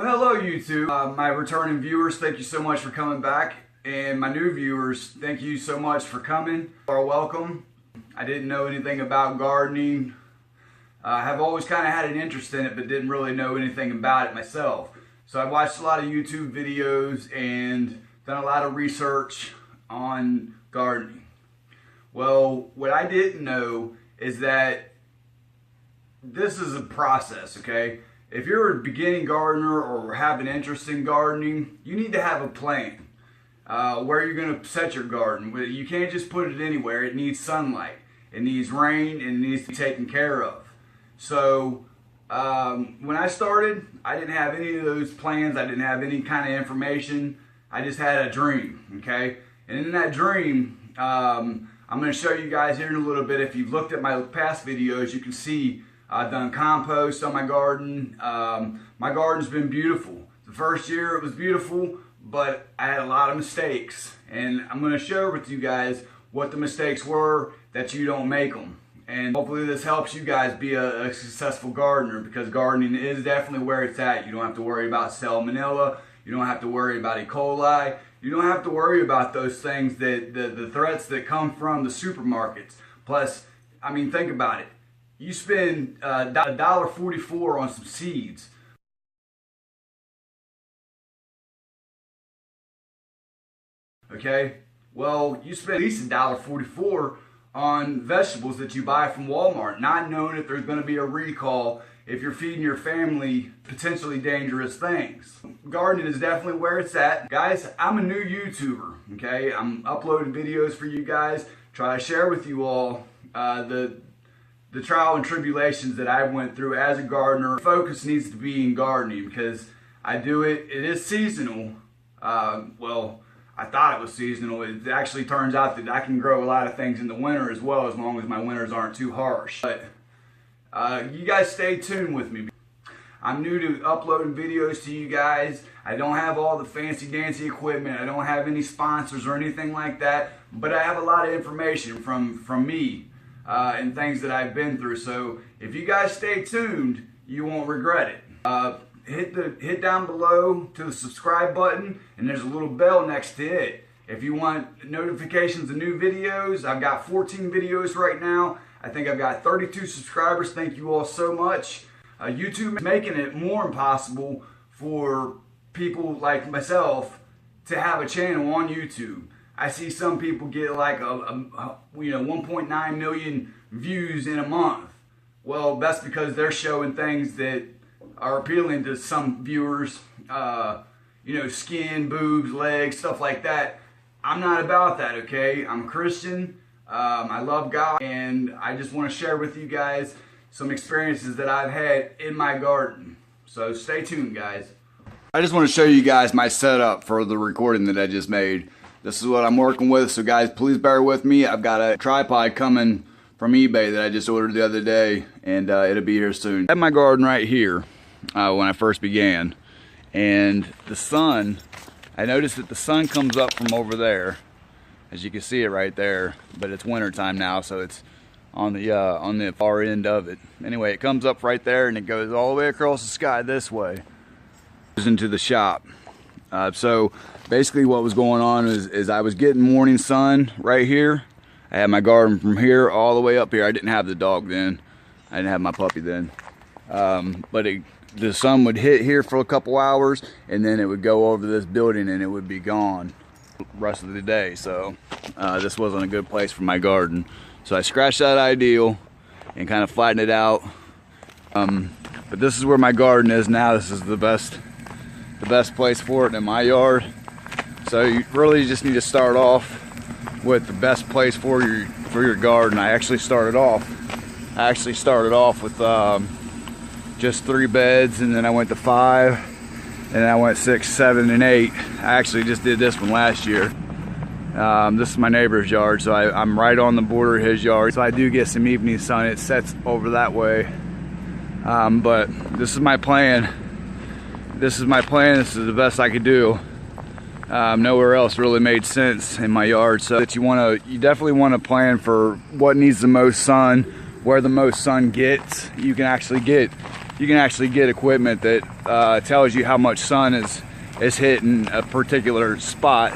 Well, hello YouTube. My returning viewers, thank you so much for coming back. And my new viewers, thank you so much for coming. You are welcome. I didn't know anything about gardening. I have always kind of had an interest in it, but didn't really know anything about it myself. So I watched a lot of YouTube videos and done a lot of research on gardening. Well, what I didn't know is that this is a process, okay? If you're a beginning gardener or have an interest in gardening, you need to have a plan where you're going to set your garden. You can't just put it anywhere. It needs sunlight, it needs rain, and it needs to be taken care of. So when I started, I didn't have any of those plans. I didn't have any kind of information. I just had a dream, okay? And in that dream, I'm going to show you guys here in a little bit. If you've looked at my past videos, you can see I've done compost on my garden. My garden's been beautiful. The first year it was beautiful, but I had a lot of mistakes. And I'm going to share with you guys what the mistakes were that you don't make them. And hopefully this helps you guys be a successful gardener, because gardening is definitely where it's at. You don't have to worry about salmonella. You don't have to worry about E. coli. You don't have to worry about those things, that the threats that come from the supermarkets. Plus, I mean, think about it. You spend $1.44 on some seeds. Okay? Well, you spend at least $1.44 on vegetables that you buy from Walmart, not knowing if there's going to be a recall if you're feeding your family potentially dangerous things. Gardening is definitely where it's at. Guys, I'm a new YouTuber, okay? I'm uploading videos for you guys, try to share with you all the trial and tribulations that I went through as a gardener. Focus needs to be in gardening, because I do it. It is seasonal. Well, I thought it was seasonal. It actually turns out that I can grow a lot of things in the winter as well, as long as my winters aren't too harsh. But you guys stay tuned with me. I'm new to uploading videos to you guys. I don't have all the fancy dancy equipment. I don't have any sponsors or anything like that. But I have a lot of information from me. And things that I've been through. So if you guys stay tuned, you won't regret it. Hit down below to the subscribe button, and there's a little bell next to it. If you want notifications of new videos, I've got 14 videos right now. I think I've got 32 subscribers. Thank you all so much. YouTube is making it more impossible for people like myself to have a channel on YouTube. I see some people get like 1.9 million views in a month. Well, that's because they're showing things that are appealing to some viewers. Skin, boobs, legs, stuff like that. I'm not about that, okay? I'm a Christian. I love God, and I just want to share with you guys some experiences that I've had in my garden. So stay tuned, guys. I just want to show you guys my setup for the recording that I just made. This is what I'm working with, so guys, please bear with me. I've got a tripod coming from eBay that I just ordered the other day, and it'll be here soon. I had my garden right here when I first began, and the sun, I noticed that the sun comes up from over there, as you can see it right there, but it's winter time now, so it's on the far end of it. Anyway, it comes up right there, and it goes all the way across the sky this way, into the shop. So basically what was going on is I was getting morning sun right here. I had my garden from here all the way up here. I didn't have the dog then. I didn't have my puppy then. But the sun would hit here for a couple hours, and then it would go over this building and it would be gone the rest of the day. So this wasn't a good place for my garden. So I scratched that ideal and kind of flattened it out. But this is where my garden is now. This is the best place for it in my yard. So you really just need to start off with the best place for your garden. I actually started off with just 3 beds, and then I went to 5, and then I went 6, 7, and 8. I actually just did this one last year. This is my neighbor's yard, so I'm right on the border of his yard, so I do get some evening sun. It sets over that way. But this is my plan. This is the best I could do. Nowhere else really made sense in my yard. So that you definitely want to plan for what needs the most sun, where the most sun gets. You can you can actually get equipment that tells you how much sun is hitting a particular spot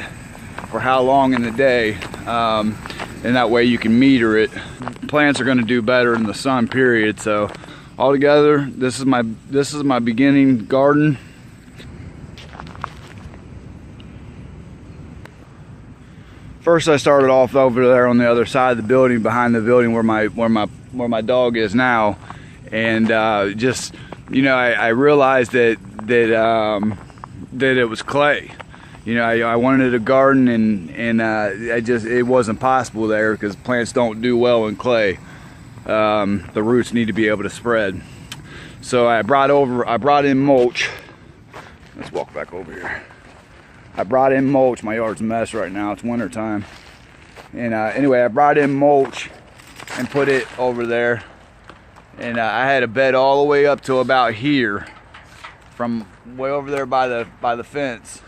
for how long in the day, and that way you can meter it. Plants are going to do better in the sun, period. So altogether, this is my beginning garden. First, I started off over there on the other side of the building, behind the building where my dog is now, and just, you know, I realized that it was clay. You know, I wanted a garden, and it wasn't possible there because plants don't do well in clay. The roots need to be able to spread. So I brought in mulch. Let's walk back over here. I brought in mulch. My yard's a mess right now. It's winter time. And anyway, I brought in mulch and put it over there. And I had a bed all the way up to about here, from way over there by the fence.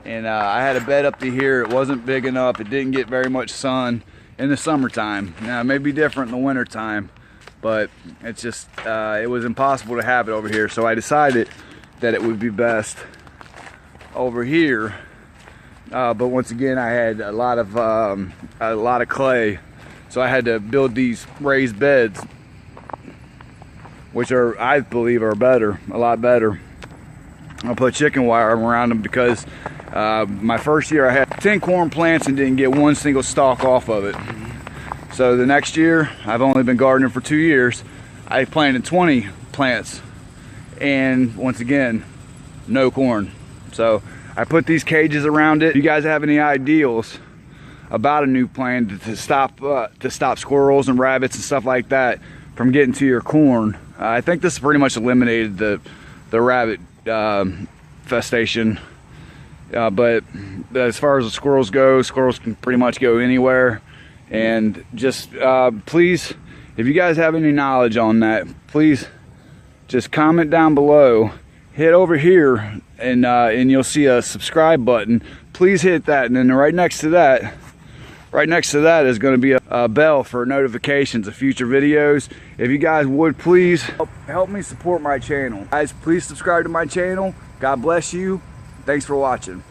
And I had a bed up to here. It wasn't big enough. It didn't get very much sun in the summertime. Now it may be different in the winter time, but it's just it was impossible to have it over here. So I decided that it would be best over here, but once again I had a lot of clay, so I had to build these raised beds, which I believe are better, a lot better. I'll put chicken wire around them because my first year I had 10 corn plants and didn't get one single stalk off of it. So the next year, I've only been gardening for 2 years, I planted 20 plants, and once again, no corn. So I put these cages around it. If you guys have any ideals about a new plan to stop squirrels and rabbits and stuff like that from getting to your corn, I think this pretty much eliminated the rabbit infestation. But as far as the squirrels go, squirrels can pretty much go anywhere. And just please, if you guys have any knowledge on that, please just comment down below. Hit over here and you'll see a subscribe button. Please hit that, and then right next to that is going to be a bell for notifications of future videos. If you guys would please help me support my channel. Guys, please subscribe to my channel. God bless you. Thanks for watching.